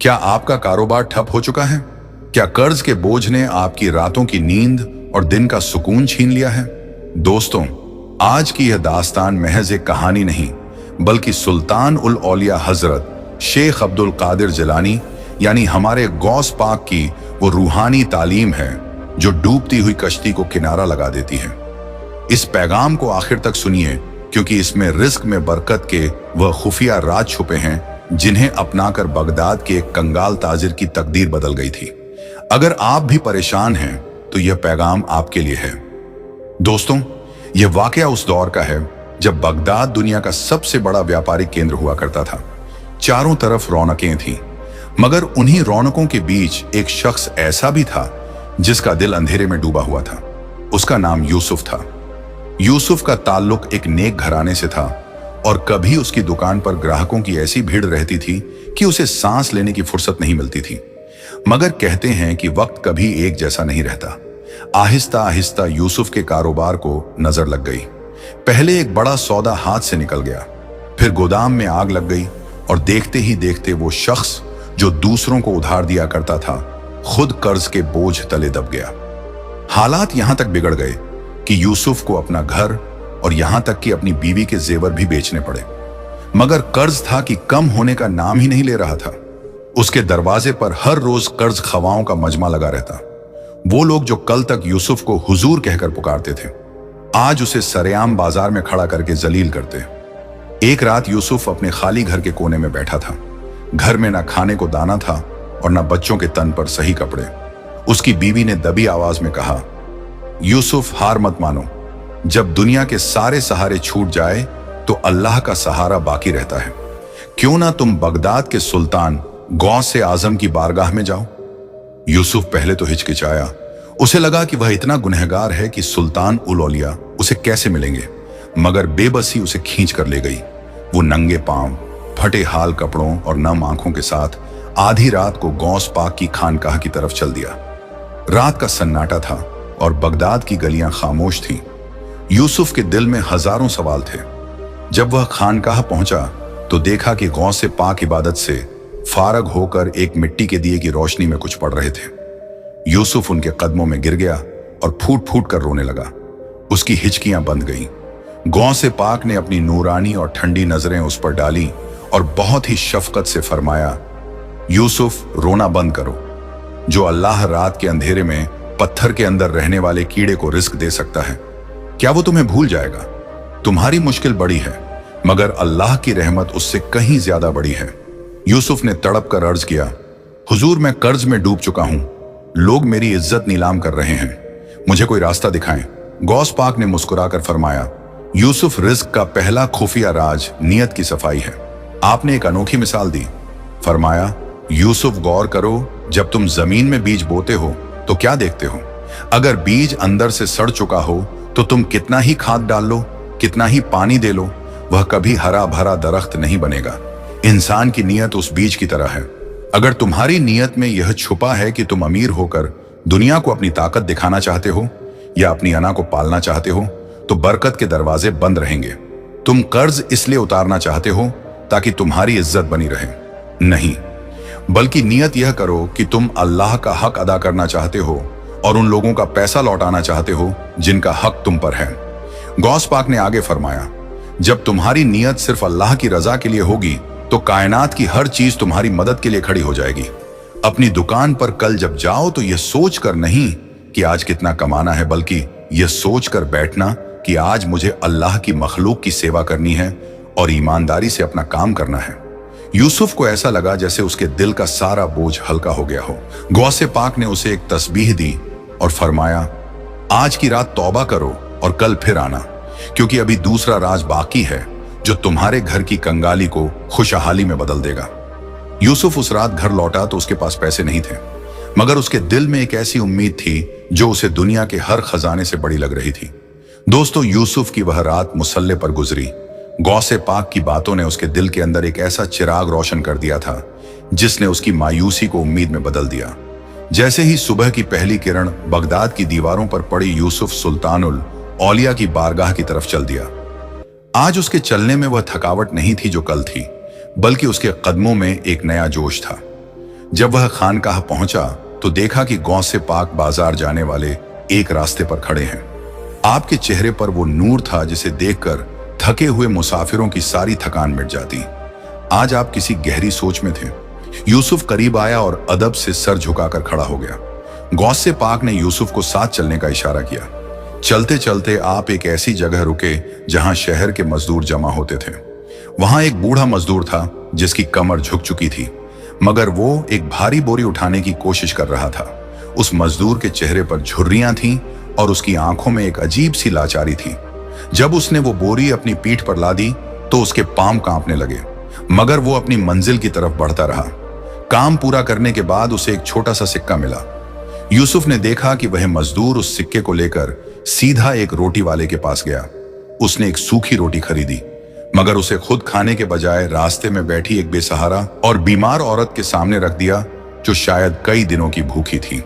क्या आपका कारोबार ठप हो चुका है? क्या कर्ज के बोझ ने आपकी रातों की नींद और दिन का सुकून छीन लिया है? दोस्तों, आज की यह दास्तान महज एक कहानी नहीं, बल्कि सुल्तान उल औलिया हजरत शेख अब्दुल कादिर जिलानी यानी हमारे गौस पाक की वो रूहानी तालीम है जो डूबती हुई कश्ती को किनारा लगा देती है। इस पैगाम को आखिर तक सुनिए, क्योंकि इसमें रिस्क में बरकत के वह खुफिया राज छुपे हैं जिन्हें अपनाकर बगदाद के एक कंगाल ताजिर की तकदीर बदल गई थी। अगर आप भी परेशान हैं तो यह पैगाम आपके लिए है। दोस्तों, यह वाकया उस दौर का है जब बगदाद दुनिया का सबसे बड़ा व्यापारिक केंद्र हुआ करता था। चारों तरफ रौनकें थीं, मगर उन्हीं रौनकों के बीच एक शख्स ऐसा भी था जिसका दिल अंधेरे में डूबा हुआ था। उसका नाम यूसुफ था। यूसुफ का ताल्लुक एक नेक घराने से था और कभी उसकी दुकान पर ग्राहकों की ऐसी भीड़ रहती थी कि उसे सांस लेने की फुर्सत नहीं मिलती थी। मगर कहते हैं कि वक्त कभी एक जैसा नहीं रहता। आहिस्ता आहिस्ता यूसुफ के कारोबार को नजर लग गई। पहले एक बड़ा सौदा हाथ से निकल गया, फिर गोदाम में आग लग गई और देखते ही देखते वो शख्स जो दूसरों को उधार दिया करता था खुद कर्ज के बोझ तले दब गया। हालात यहां तक बिगड़ गए कि यूसुफ को अपना घर और यहां तक कि अपनी बीवी के जेवर भी बेचने पड़े। मगर कर्ज था कि कम होने का नाम ही नहीं ले रहा था। उसके दरवाजे पर हर रोज कर्ज खवाओं का मजमा लगा रहता। वो लोग जो कल तक यूसुफ को हुजूर कहकर पुकारते थे, आज उसे सरेआम बाजार में खड़ा करके जलील करते। एक रात यूसुफ अपने खाली घर के कोने में बैठा था। घर में ना खाने को दाना था और ना बच्चों के तन पर सही कपड़े। उसकी बीवी ने दबी आवाज में कहा, यूसुफ, हार मत मानो। जब दुनिया के सारे सहारे छूट जाए तो अल्लाह का सहारा बाकी रहता है। क्यों ना तुम बगदाद के सुल्तान गौस आजम की बारगाह में जाओ। यूसुफ पहले तो हिचकिचाया। उसे लगा कि वह इतना गुनहगार है कि सुल्तान उल औलिया उसे कैसे मिलेंगे, मगर बेबसी उसे खींच कर ले गई। वो नंगे पांव, फटे हाल कपड़ों और नम आंखों के साथ आधी रात को गौस पाक की खानकाह की तरफ चल दिया। रात का सन्नाटा था और बगदाद की गलियां खामोश थीं। यूसुफ के दिल में हजारों सवाल थे। जब वह खानकाह पहुंचा तो देखा कि गौस पाक इबादत से फारग होकर एक मिट्टी के दिए की रोशनी में कुछ पढ़ रहे थे। यूसुफ उनके कदमों में गिर गया और फूट फूट कर रोने लगा। उसकी हिचकियां बंध गईं। गौस पाक ने अपनी नूरानी और ठंडी नजरें उस पर डाली और बहुत ही शफकत से फरमाया, यूसुफ, रोना बंद करो। जो अल्लाह रात के अंधेरे में पत्थर के अंदर रहने वाले कीड़े को रिस्क दे सकता है, क्या वो तुम्हें भूल जाएगा? तुम्हारी मुश्किल बड़ी है, मगर अल्लाह की रहमत उससे कहीं ज्यादा बड़ी है। यूसुफ ने तड़प कर अर्ज किया, हुजूर, मैं कर्ज में डूब चुका हूं। लोग मेरी इज्जत नीलाम कर रहे हैं। मुझे कोई रास्ता दिखाएं। गौस पाक ने मुस्कुराकर फरमाया, यूसुफ, रिस्क का पहला खुफिया राज नियत की सफाई है। आपने एक अनोखी मिसाल दी। फरमाया, यूसुफ, गौर करो, जब तुम जमीन में बीज बोते हो तो क्या देखते हो? अगर बीज अंदर से सड़ चुका हो तो तुम कितना ही खाद डाल लो, कितना ही पानी दे लो, वह कभी हरा भरा दरख्त नहीं बनेगा। इंसान की नीयत उस बीज की तरह है। अगर तुम्हारी नीयत में यह छुपा है कि तुम अमीर होकर दुनिया को अपनी ताकत दिखाना चाहते हो या अपनी अना को पालना चाहते हो, तो बरकत के दरवाजे बंद रहेंगे। तुम कर्ज इसलिए उतारना चाहते हो ताकि तुम्हारी इज्जत बनी रहे, नहीं, बल्कि नियत यह करो कि तुम अल्लाह का हक अदा करना चाहते हो और उन लोगों का पैसा लौटाना चाहते हो जिनका हक तुम पर है। गौस पाक ने आगे फरमाया, जब तुम्हारी नियत सिर्फ अल्लाह की रजा के लिए होगी तो कायनात की हर चीज तुम्हारी मदद के लिए खड़ी हो जाएगी। अपनी दुकान पर कल जब जाओ तो यह सोच कर नहीं कि आज कितना कमाना है, बल्कि यह सोच कर बैठना कि आज मुझे अल्लाह की मखलूक की सेवा करनी है और ईमानदारी से अपना काम करना है। यूसुफ को ऐसा लगा जैसे उसके दिल का सारा बोझ हल्का हो गया हो। गौसे पाक ने उसे एक तस्बीह दी और फरमाया, आज की रात तौबा करो और कल फिर आना, क्योंकि अभी दूसरा राज बाकी है जो तुम्हारे घर की कंगाली को खुशहाली में बदल देगा। यूसुफ उस रात घर लौटा तो उसके पास पैसे नहीं थे, मगर उसके दिल में एक ऐसी उम्मीद थी जो उसे दुनिया के हर खजाने से बड़ी लग रही थी। दोस्तों, यूसुफ की वह रात मुसल्ले पर गुजरी। गौसे पाक की बातों ने उसके दिल के अंदर एक ऐसा चिराग रोशन कर दिया था जिसने उसकी मायूसी को उम्मीद में बदल दिया। जैसे ही सुबह की पहली किरण बगदाद की दीवारों पर पड़ी, यूसुफ सुल्तानुल औलिया की बारगाह की तरफ चल दिया। आज उसके चलने में वह थकावट नहीं थी जो कल थी, बल्कि उसके कदमों में एक नया जोश था। जब वह खानकाह पहुंचा तो देखा कि गौस से पाक बाजार जाने वाले एक रास्ते पर खड़े हैं। आपके चेहरे पर वो नूर था जिसे देखकर थके हुए मुसाफिरों की सारी थकान मिट जाती। आज आप किसी गहरी सोच में थे। यूसुफ करीब आया और अदब से सर झुकाकर खड़ा हो गया। गौस से पाक ने यूसुफ को साथ चलने का इशारा किया। चलते चलते आप एक ऐसी जगह रुके जहां शहर के मजदूर जमा होते थे। वहां एक बूढ़ा मजदूर था जिसकी कमर झुक चुकी थी, मगर वो एक भारी बोरी उठाने की कोशिश कर रहा था। उस मजदूर के चेहरे पर झुर्रियां थीं और उसकी आंखों में एक अजीब सी लाचारी थी। जब उसने वो बोरी अपनी पीठ पर लादी तो उसके पांव कांपने लगे, मगर वो अपनी मंजिल की तरफ बढ़ता रहा। काम पूरा करने के बाद उसे एक छोटा सा सिक्का मिला। यूसुफ ने देखा कि वह मजदूर उस सिक्के को लेकर सीधा एक रोटी वाले के पास गया। उसने एक सूखी रोटी खरीदी, मगर उसे खुद खाने के बजाय रास्ते में बैठी एक बेसहारा और बीमार औरत के सामने रख दिया जो शायद कई दिनों की भूखी थी।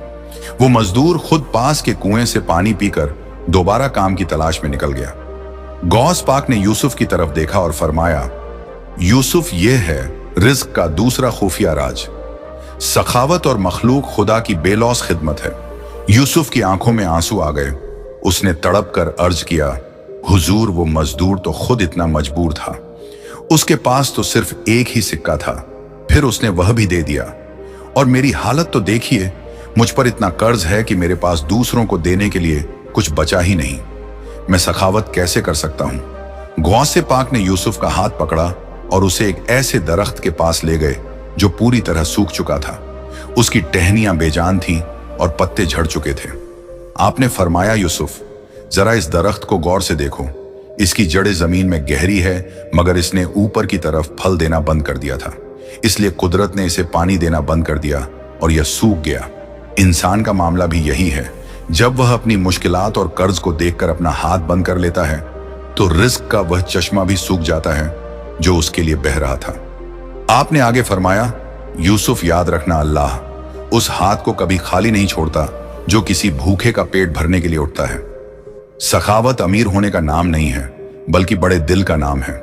वो मजदूर खुद पास के कुएं से पानी पीकर दोबारा काम की तलाश में निकल गया। गौस पाक ने यूसुफ की तरफ देखा और फरमाया, यूसुफ, ये है रिज्क का दूसरा खुफिया राज। सखावत और मखलूक खुदा की बेलौस खिदमत है। यूसुफ की आंखों में आंसू आ गए। उसने तड़प कर अर्ज किया, हुजूर, वो मजदूर तो खुद इतना मजबूर था। उसके पास तो सिर्फ एक ही सिक्का था, फिर उसने वह भी दे दिया। और मेरी हालत तो देखिए, मुझ पर इतना कर्ज है कि मेरे पास दूसरों को देने के लिए कुछ बचा ही नहीं। मैं सखावत कैसे कर सकता हूं? गौस से पाक ने यूसुफ का हाथ पकड़ा और उसे एक ऐसे दरख्त के पास ले गए जो पूरी तरह सूख चुका था। उसकी टहनियां बेजान थीं और पत्ते झड़ चुके थे। आपने फरमाया, यूसुफ, जरा इस दरख्त को गौर से देखो। इसकी जड़ें जमीन में गहरी है, मगर इसने ऊपर की तरफ फल देना बंद कर दिया था। इसलिए कुदरत ने इसे पानी देना बंद कर दिया और यह सूख गया। इंसान का मामला भी यही है। जब वह अपनी मुश्किलात और कर्ज को देखकर अपना हाथ बंद कर लेता है तो रिज्क का वह चश्मा भी सूख जाता है जो उसके लिए बह रहा था। आपने आगे फरमाया, यूसुफ, याद रखना, अल्लाह उस हाथ को कभी खाली नहीं छोड़ता जो किसी भूखे का पेट भरने के लिए उठता है। सखावत अमीर होने का नाम नहीं है, बल्कि बड़े दिल का नाम है।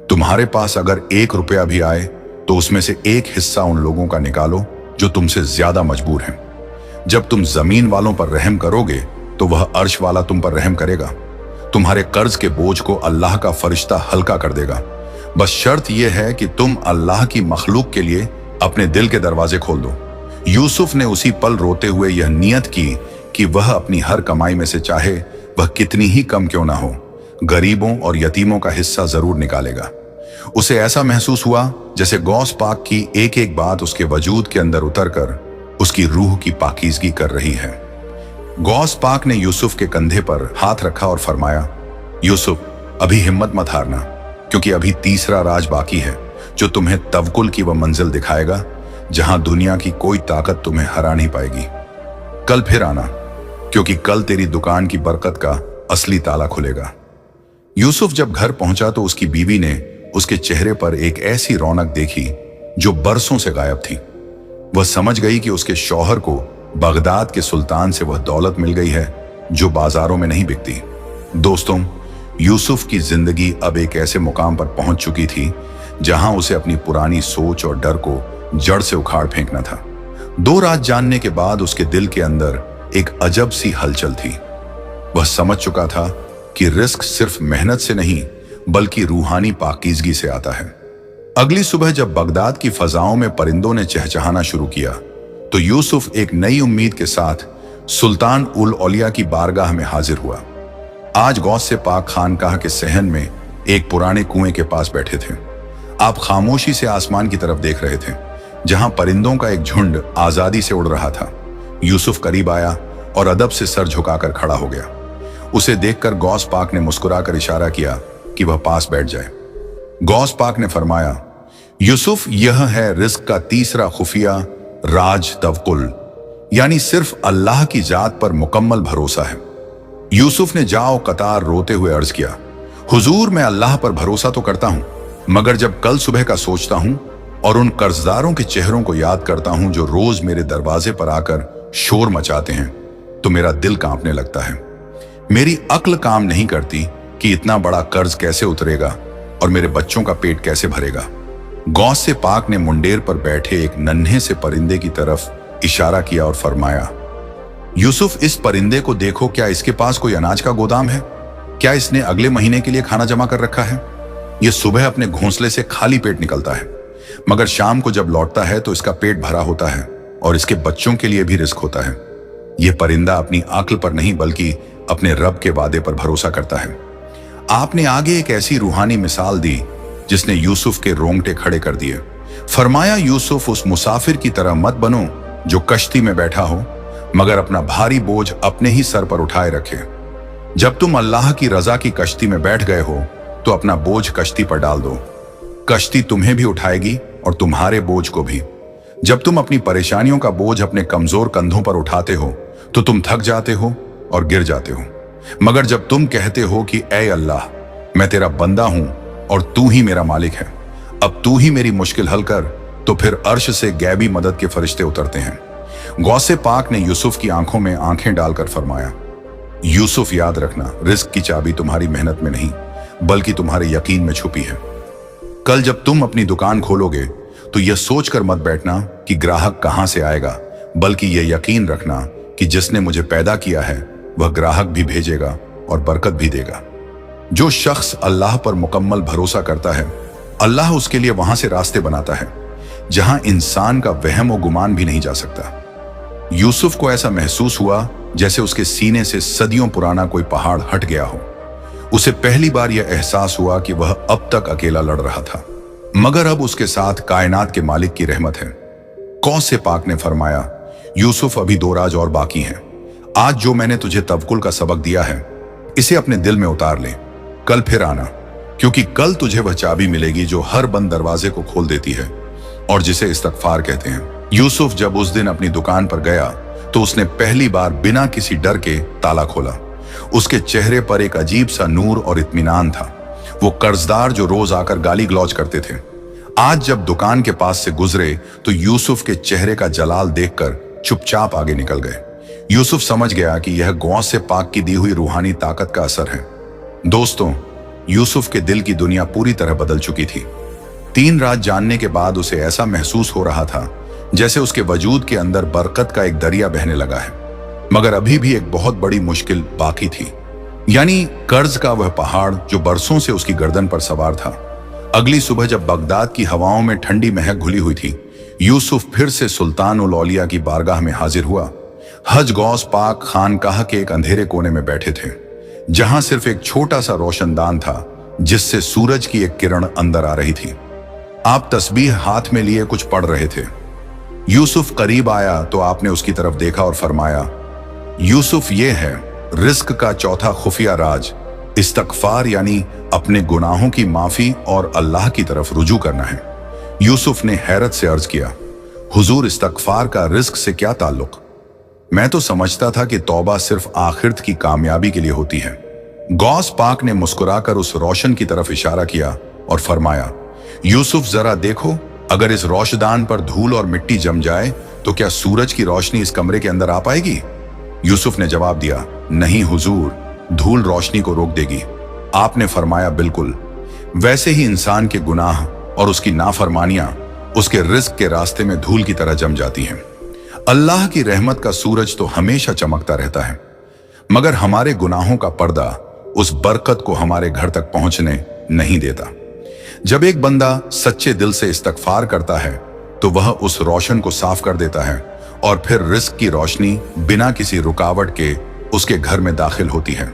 तुम्हारे पास अगर 1 रुपया भी आए तो उसमें से एक हिस्सा उन लोगों का निकालो जो तुमसे ज्यादा मजबूर हैं। जब तुम जमीन वालों पर रहम करोगे तो वह अर्श वाला तुम पर रहम करेगा। तुम्हारे कर्ज के बोझ को अल्लाह का फरिश्ता हल्का कर देगा। बस शर्त यह है कि तुम अल्लाह की मखलूक के लिए अपने दिल के दरवाजे खोल दो। यूसुफ ने उसी पल रोते हुए यह नियत की कि वह अपनी हर कमाई में से, चाहे वह कितनी ही कम क्यों ना हो, गरीबों और यतीमों का हिस्सा जरूर निकालेगा। उसे ऐसा महसूस हुआ जैसे गौस पाक की एक एक बात उसके वजूद के अंदर उतरकर उसकी रूह की पाकीज़गी कर रही है। गौस पाक ने यूसुफ के कंधे पर हाथ रखा और फरमाया, यूसुफ, अभी हिम्मत मत हारना, क्योंकि अभी तीसरा राज बाकी है जो तुम्हें तवक्कुल की वह मंजिल दिखाएगा जहां दुनिया की कोई ताकत तुम्हें हरा नहीं पाएगी। कल फिर आना, क्योंकि कल तेरी दुकान की बरकत का असली ताला खुलेगा। यूसुफ जब घर पहुंचा तो उसकी बीवी ने उसके चेहरे पर एक ऐसी रौनक देखी जो बरसों से गायब थी। वह समझ गई कि उसके शौहर को बगदाद के सुल्तान से वह दौलत मिल गई है जो बाजारों में नहीं बिकती। दोस्तों, यूसुफ की जिंदगी अब एक ऐसे मुकाम पर पहुंच चुकी थी जहां उसे अपनी पुरानी सोच और डर को जड़ से उखाड़ फेंकना था। 2 रात जानने के बाद उसके दिल के अंदर एक अजब सी हलचल थी। वह समझ चुका था कि रिस्क सिर्फ मेहनत से नहीं बल्कि रूहानी पाकीज़गी से आता है। अगली सुबह जब बगदाद की फजाओं में परिंदों ने चहचहाना शुरू किया तो यूसुफ एक नई उम्मीद के साथ सुल्तान उल औलिया की बारगाह में हाजिर हुआ। आज गौस से पाक खानकाह के सहन में एक पुराने कुएं के पास बैठे थे। आप खामोशी से आसमान की तरफ देख रहे थे जहां परिंदों का एक झुंड आजादी से उड़ रहा था। यूसुफ करीब आया और अदब से सर झुकाकर खड़ा हो गया। उसे देखकर गौस पाक ने मुस्कुराकर इशारा किया कि वह पास बैठ जाए। गौस पाक ने फरमाया, यूसुफ, यह है रिस्क का तीसरा खुफिया राज, तवक्कुल, यानी सिर्फ अल्लाह की जात पर मुकम्मल भरोसा है। यूसुफ ने जाओ कतार रोते हुए अर्ज किया, हुजूर, मैं अल्लाह पर भरोसा तो करता हूं, मगर जब कल सुबह का सोचता हूं और उन कर्जदारों के चेहरों को याद करता हूं जो रोज मेरे दरवाजे पर आकर शोर मचाते हैं, तो मेरा दिल कांपने लगता है। मेरी अक्ल काम नहीं करती कि इतना बड़ा कर्ज कैसे उतरेगा और मेरे बच्चों का पेट कैसे भरेगा। गौस से पाक ने मुंडेर पर बैठे एक नन्हे से परिंदे की तरफ इशारा किया और फरमाया, यूसुफ, इस परिंदे को देखो, क्या इसके पास कोई अनाज का गोदाम है? क्या इसने अगले महीने के लिए खाना जमा कर रखा है? यह सुबह अपने घोंसले से खाली पेट निकलता है, मगर शाम को जब लौटता है तो इसका पेट भरा होता है और इसके बच्चों के लिए भी रिस्क होता है। यह परिंदा अपनी अक्ल पर नहीं बल्कि अपने रब के वादे पर भरोसा करता है। आपने आगे एक ऐसी रूहानी मिसाल दी जिसने यूसुफ के रोंगटे खड़े कर दिए। फरमाया, यूसुफ, उस मुसाफिर की तरह मत बनो जो कश्ती में बैठा हो मगर अपना भारी बोझ अपने ही सर पर उठाए रखे। जब तुम अल्लाह की रजा की कश्ती में बैठ गए हो तो अपना बोझ कश्ती पर डाल दो। कश्ती तुम्हें भी उठाएगी और तुम्हारे बोझ को भी। जब तुम अपनी परेशानियों का बोझ अपने कमजोर कंधों पर उठाते हो तो तुम थक जाते हो और गिर जाते हो, मगर जब तुम कहते हो कि ऐ अल्लाह, मैं तेरा बंदा हूं और तू ही मेरा मालिक है, अब तू ही मेरी मुश्किल हल कर, तो फिर अर्श से गैबी मदद के फरिश्ते उतरते हैं। गौसे पाक ने यूसुफ की आंखों में आंखें डालकर फरमाया, यूसुफ, याद रखना, रिस्क की चाबी तुम्हारी मेहनत में नहीं बल्कि तुम्हारे यकीन में छुपी है। कल जब तुम अपनी दुकान खोलोगे तो यह सोचकर मत बैठना कि ग्राहक कहां से आएगा, बल्कि यह यकीन रखना कि जिसने मुझे पैदा किया है वह ग्राहक भी भेजेगा और बरकत भी देगा। जो शख्स अल्लाह पर मुकम्मल भरोसा करता है, अल्लाह उसके लिए वहां से रास्ते बनाता है जहां इंसान का वहम और गुमान भी नहीं जा सकता। यूसुफ को ऐसा महसूस हुआ जैसे उसके सीने से सदियों पुराना कोई पहाड़ हट गया हो। उसे पहली बार यह एहसास हुआ कि वह अब तक अकेला लड़ रहा था, मगर अब उसके साथ कायनात के मालिक की रहमत है। कौस से पाक ने फरमाया, यूसुफ, अभी 2 राज और बाकी हैं। आज जो मैंने तुझे तवक्कुल का सबक दिया है, इसे अपने दिल में उतार ले। कल फिर आना, क्योंकि कल तुझे वह चाबी मिलेगी जो हर बंद दरवाजे को खोल देती है और जिसे इस्तगफार कहते हैं। यूसुफ जब उस दिन अपनी दुकान पर गया तो उसने पहली बार बिना किसी डर के ताला खोला। उसके चेहरे पर एक अजीब सा नूर और इत्मीनान था। वो कर्जदार जो रोज आकर गाली गलौज करते थे, आज जब दुकान के पास से गुजरे तो यूसुफ के चेहरे का जलाल देखकर चुपचाप आगे निकल गए। यूसुफ समझ गया कि यह गौस से पाक की दी हुई रूहानी ताकत का असर है। दोस्तों, यूसुफ के दिल की दुनिया पूरी तरह बदल चुकी थी। 3 रात जानने के बाद उसे ऐसा महसूस हो रहा था जैसे उसके वजूद के अंदर बरकत का एक दरिया बहने लगा है, मगर अभी भी एक बहुत बड़ी मुश्किल बाकी थी, यानी कर्ज का वह पहाड़ जो बरसों से उसकी गर्दन पर सवार था। अगली सुबह जब बगदाद की हवाओं में ठंडी महक घुली हुई थी, यूसुफ फिर से सुल्तान उल औलिया की बारगाह में हाजिर हुआ। हज गौस पाक खानकाह के एक अंधेरे कोने में बैठे थे, जहां सिर्फ एक छोटा सा रोशनदान था जिससे सूरज की एक किरण अंदर आ रही थी। आप तस्बीह हाथ में लिए कुछ पढ़ रहे थे। यूसुफ करीब आया तो आपने उसकी तरफ देखा और फरमाया, यूसुफ, ये है रिस्क का चौथा खुफिया राज, इस्तगफार, यानी अपने गुनाहों की माफी और अल्लाह की तरफ रुजू करना है। यूसुफ ने हैरत से अर्ज किया, हुजूर, इस्तगफार का रिस्क से क्या ताल्लुक? मैं तो समझता था कि तौबा सिर्फ आखिरत की कामयाबी के लिए होती है। गौस पाक ने मुस्कुराकर उस रोशन की तरफ इशारा किया और फरमाया, यूसुफ, जरा देखो, अगर इस रोशदान पर धूल और मिट्टी जम जाए तो क्या सूरज की रोशनी इस कमरे के अंदर आ पाएगी? यूसुफ ने जवाब दिया, नहीं हुजूर, धूल रोशनी को रोक देगी। आपने फरमाया, बिल्कुल वैसे ही इंसान के गुनाह और उसकी नाफरमानियां उसके रिस्क के रास्ते में धूल की तरह जम जाती हैं। अल्लाह की रहमत का सूरज तो हमेशा चमकता रहता है, मगर हमारे गुनाहों का पर्दा उस बरकत को हमारे घर तक पहुंचने नहीं देता। जब एक बंदा सच्चे दिल से इस्तगफार करता है तो वह उस रोशन को साफ कर देता है और फिर रिस्क की रोशनी बिना किसी रुकावट के उसके घर में दाखिल होती है।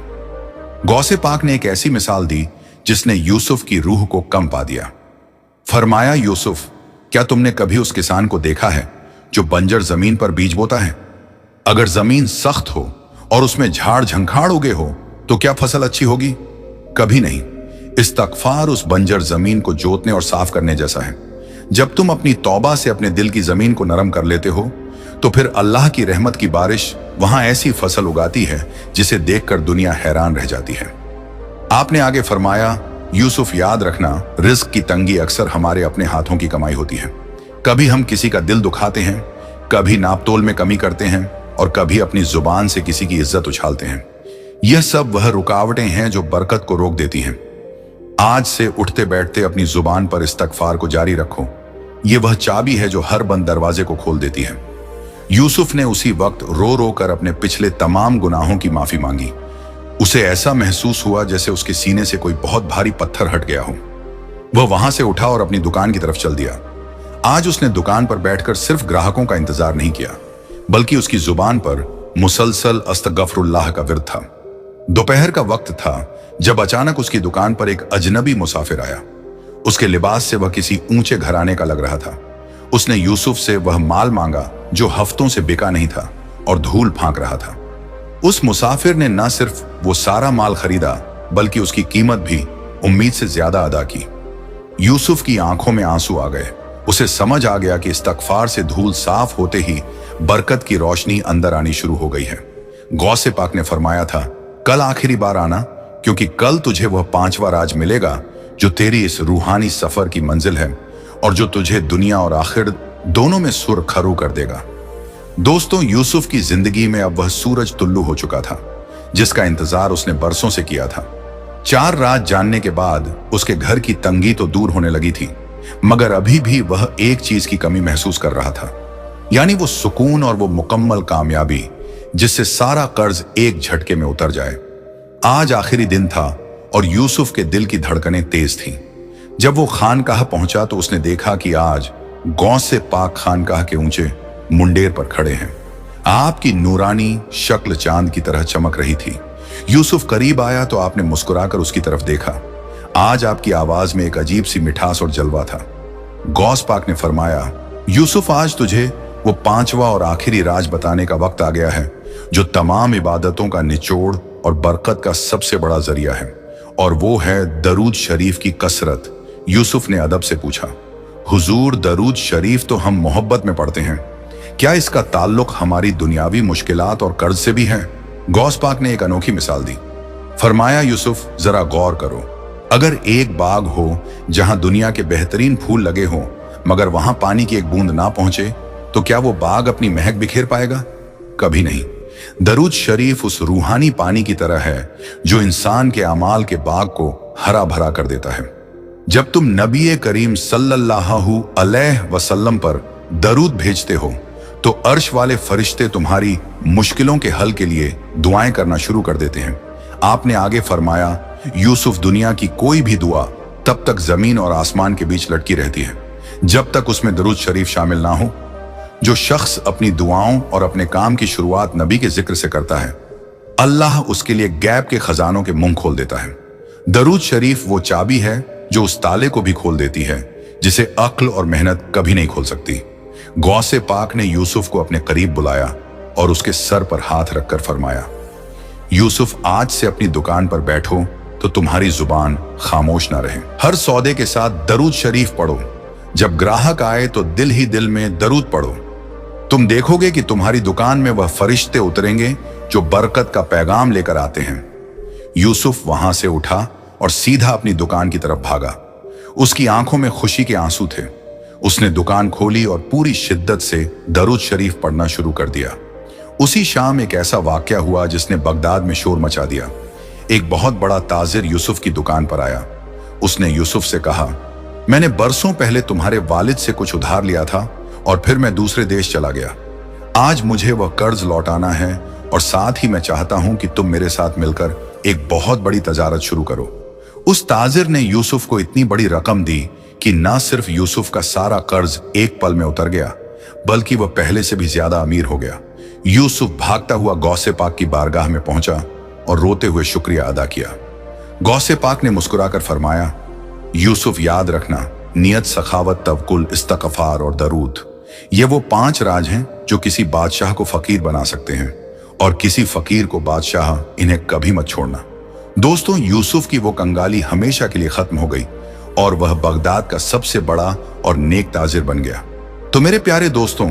गौसे पाक ने एक ऐसी मिसाल दी जिसने यूसुफ की रूह को कंपा दिया। फरमाया, यूसुफ, क्या तुमने कभी उस किसान को देखा है जो बंजर जमीन पर बीज बोता है? अगर जमीन सख्त हो और उसमें झाड़ झंखाड़ उगे हो तो क्या फसल अच्छी होगी? कभी नहीं। इस्तगफार उस बंजर जमीन को जोतने और साफ करने जैसा है। जब तुम अपनी तौबा से अपने दिल की जमीन को नरम कर लेते हो तो फिर अल्लाह की रहमत की बारिश वहां ऐसी फसल उगाती है जिसे देखकर दुनिया हैरान रह जाती है। आपने आगे फरमाया, यूसुफ, याद रखना, रिस्क की तंगी अक्सर हमारे अपने हाथों की कमाई होती है। कभी हम किसी का दिल दुखाते हैं, कभी नापतोल में कमी करते हैं और कभी अपनी जुबान से किसी की इज्जत उछालते हैं। यह सब वह रुकावटें हैं जो बरकत को रोक देती हैं। आज से उठते बैठते अपनी जुबान पर इस्तगफार को जारी रखो। ये वह चाबी है जो हर बंद दरवाजे को खोल देती है। यूसुफ ने उसी वक्त रो रो कर अपने पिछले तमाम गुनाहों की माफी मांगी। उसे ऐसा महसूस हुआ जैसे उसके सीने से कोई बहुत भारी पत्थर हट गया हो। वह वहां से उठा और अपनी दुकान की तरफ चल दिया। आज उसने दुकान पर बैठकर सिर्फ ग्राहकों का इंतजार नहीं किया, बल्कि उसकी जुबान पर मुसलसल अस्तगफरुल्लाह का विर्द था। दोपहर का वक्त था जब अचानक उसकी दुकान पर एक अजनबी मुसाफिर आया। उसके लिबास से वह किसी ऊंचे घराने का लग रहा था। उसने यूसुफ से वह माल मांगा जो हफ्तों से बिका नहीं था और धूल फांक रहा था। उस मुसाफिर ने न सिर्फ वो सारा माल खरीदा, बल्कि उसकी कीमत भी उम्मीद से ज्यादा अदा की। यूसुफ की आंखों में आंसू आ गए। उसे समझ आ गया कि इस्तगफार से धूल साफ होते ही बरकत की रोशनी अंदर आनी शुरू हो गई है। गौसे पाक ने फरमाया था, कल आखिरी बार आना, क्योंकि कल तुझे वह 5वां राज मिलेगा जो तेरी इस रूहानी सफर की मंजिल है और जो तुझे दुनिया और आखिर दोनों में सुर खरू कर देगा। दोस्तों, यूसुफ की जिंदगी में अब वह सूरज तुल्लू हो चुका था, जिसका इंतजार उसने बरसों से किया था। 4 राज जानने के बाद उसके घर की तंगी तो दूर होने लगी थी, मगर अभी भी वह एक चीज की कमी महसूस कर रहा था, यानी वो सुकून और वो मुकम्मल कामयाबी जिससे सारा कर्ज एक झटके में उतर जाए। आज आखिरी दिन था और यूसुफ के दिल की धड़कनें तेज थीं। जब वो खानकाह पहुंचा तो उसने देखा कि आज गौसे पाक खानकाह के ऊंचे मुंडेर पर खड़े हैं। आपकी नूरानी शक्ल चांद की तरह चमक रही थी। यूसुफ करीब आया तो आपने मुस्कुराकर उसकी तरफ देखा। आज आपकी आवाज में एक अजीब सी मिठास और जलवा था। गौस पाक ने फरमाया, यूसुफ, आज तुझे वो 5वां और आखिरी राज बताने का वक्त आ गया है जो तमाम इबादतों का निचोड़ और बरकत का सबसे बड़ा जरिया है, और वो है दरूद शरीफ की कसरत। यूसुफ ने अदब से पूछा, हुजूर, दरूद शरीफ तो हम मोहब्बत में पढ़ते हैं, क्या इसका ताल्लुक हमारी दुनियावी मुश्किलात और कर्ज से भी है? गौस पाक ने एक अनोखी मिसाल दी। फरमाया, यूसुफ, जरा गौर करो, अगर एक बाग हो जहां दुनिया के बेहतरीन फूल लगे हों, मगर वहां पानी की एक बूंद ना पहुंचे, तो क्या वो बाग अपनी महक बिखेर पाएगा? कभी नहीं। दरूद शरीफ उस रूहानी पानी की तरह है जो इंसान के अमाल के बाग को हरा भरा कर देता है। जब तुम नबी करीम सल्लल्लाहु अलैहि वसल्लम पर दरूद भेजते हो तो अर्श वाले फरिश्ते तुम्हारी मुश्किलों के हल के लिए दुआएं करना शुरू कर देते हैं। आपने आगे फरमाया, यूसुफ, दुनिया की कोई भी दुआ तब तक जमीन और आसमान के बीच लटकी रहती है जब तक उसमें दरूद शरीफ शामिल ना हो। जो शख्स अपनी दुआओं और अपने काम की शुरुआत नबी के जिक्र से करता है, अल्लाह उसके लिए गैब के खजानों के मुंह खोल देता है। दरूद शरीफ वो चाबी है जो उस ताले को भी खोल देती है जिसे अक्ल और मेहनत कभी नहीं खोल सकती। गौसे पाक ने यूसुफ को अपने करीब बुलाया और उसके सर पर हाथ रखकर फरमाया, यूसुफ, आज से अपनी दुकान पर बैठो तो तुम्हारी जुबान खामोश ना रहे। हर सौदे के साथ दरूद शरीफ पढ़ो। जब ग्राहक आए तो दिल ही दिल में दरूद पढ़ो। तुम देखोगे कि तुम्हारी दुकान में वह फरिश्ते उतरेंगे जो बरकत का पैगाम लेकर आते हैं। यूसुफ वहां से उठा और सीधा अपनी दुकान की तरफ भागा। उसकी आंखों में खुशी के आंसू थे। उसने दुकान खोली और पूरी शिद्दत से दरूद शरीफ पढ़ना शुरू कर दिया। उसी शाम एक ऐसा वाकया हुआ जिसने बगदाद में शोर मचा दिया। एक बहुत बड़ा ताजिर यूसुफ की दुकान पर आया। उसने यूसुफ से कहा, मैंने बरसों पहले तुम्हारे वालिद से कुछ उधार लिया था और फिर मैं दूसरे देश चला गया। आज मुझे वह कर्ज लौटाना है और साथ ही मैं चाहता हूं कि तुम मेरे साथ मिलकर एक बहुत बड़ी तजारत शुरू करो। उस ताजिर ने यूसुफ को इतनी बड़ी रकम दी कि न सिर्फ यूसुफ का सारा कर्ज एक पल में उतर गया, बल्कि वह पहले से भी ज्यादा अमीर हो गया। यूसुफ भागता हुआ गौसे पाक की बारगाह में पहुंचा और रोते हुए शुक्रिया अदा किया। गौसे पाक ने मुस्कुराकर फरमाया, यूसुफ, याद रखना, नियत, सखावत, तवक्कुल, इस्तगफार और दरूद, ये वो 5 राज हैं जो किसी बादशाह को फकीर बना सकते हैं और किसी फकीर को बादशाह। इन्हें कभी मत छोड़ना। दोस्तों, यूसुफ की वो कंगाली हमेशा के लिए खत्म हो गई और वह बगदाद का सबसे बड़ा और नेक ताजिर बन गया। तो मेरे प्यारे दोस्तों,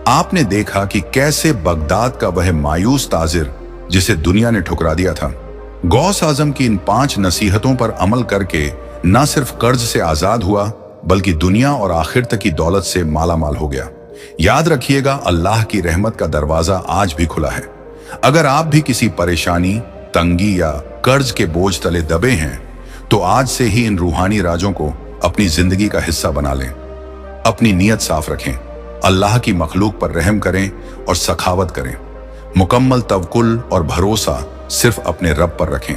आपने देखा कि कैसे बगदाद का वह मायूस ताजिर जिसे दुनिया ने ठुकरा दिया था, गौस आजम की इन 5 नसीहतों पर अमल करके न सिर्फ कर्ज से आजाद हुआ, बल्कि दुनिया और आखिर तक की दौलत से माला माल हो गया। याद रखिएगा, अल्लाह की रहमत का दरवाजा आज भी खुला है। अगर आप भी किसी परेशानी, तंगी या कर्ज के बोझ तले दबे हैं तो आज से ही इन रूहानी राजों को अपनी जिंदगी का हिस्सा बना लें। अपनी नीयत साफ रखें, अल्लाह की मखलूक पर रहम करें और सखावत करें। मुकम्मल तवक्कुल और भरोसा सिर्फ अपने रब पर रखें।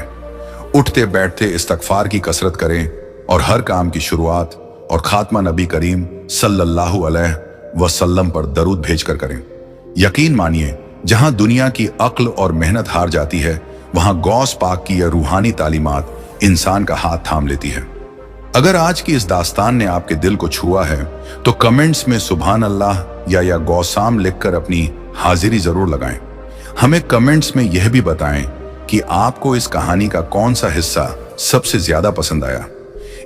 उठते बैठते इस्तगफार की कसरत करें और हर काम की शुरुआत और खात्मा नबी करीम सल्लल्लाहु अलैहि वसल्लम पर दरूद भेजकर करें। यकीन मानिए, जहां दुनिया की अक्ल और मेहनत हार जाती है, वहां गौस पाक की यह रूहानी तालीमात इंसान का हाथ थाम लेती है। अगर आज की इस दास्तान ने आपके दिल को छुआ है तो कमेंट्स में सुभान अल्लाह या गौसाम लिखकर अपनी हाजिरी जरूर लगाएं। हमें कमेंट्स में यह भी बताएं कि आपको इस कहानी का कौन सा हिस्सा सबसे ज्यादा पसंद आया।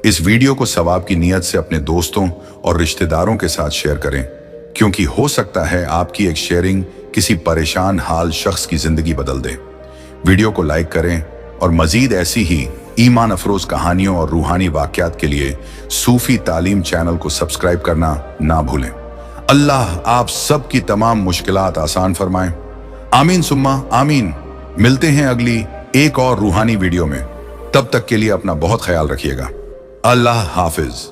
इस वीडियो को सवाब की नीयत से अपने दोस्तों और रिश्तेदारों के साथ शेयर करें, क्योंकि हो सकता है आपकी एक शेयरिंग किसी परेशान हाल शख्स की जिंदगी बदल दे। वीडियो को लाइक करें और मजीद ऐसी ही ईमान अफरोज कहानियों और रूहानी वाकयात के लिए सूफी तालीम चैनल को सब्सक्राइब करना ना भूलें। अल्लाह आप सब की तमाम मुश्किलात आसान फरमाएं। आमीन सुम्मा आमीन। मिलते हैं अगली एक और रूहानी वीडियो में। तब तक के लिए अपना बहुत ख्याल रखिएगा। अल्लाह हाफिज।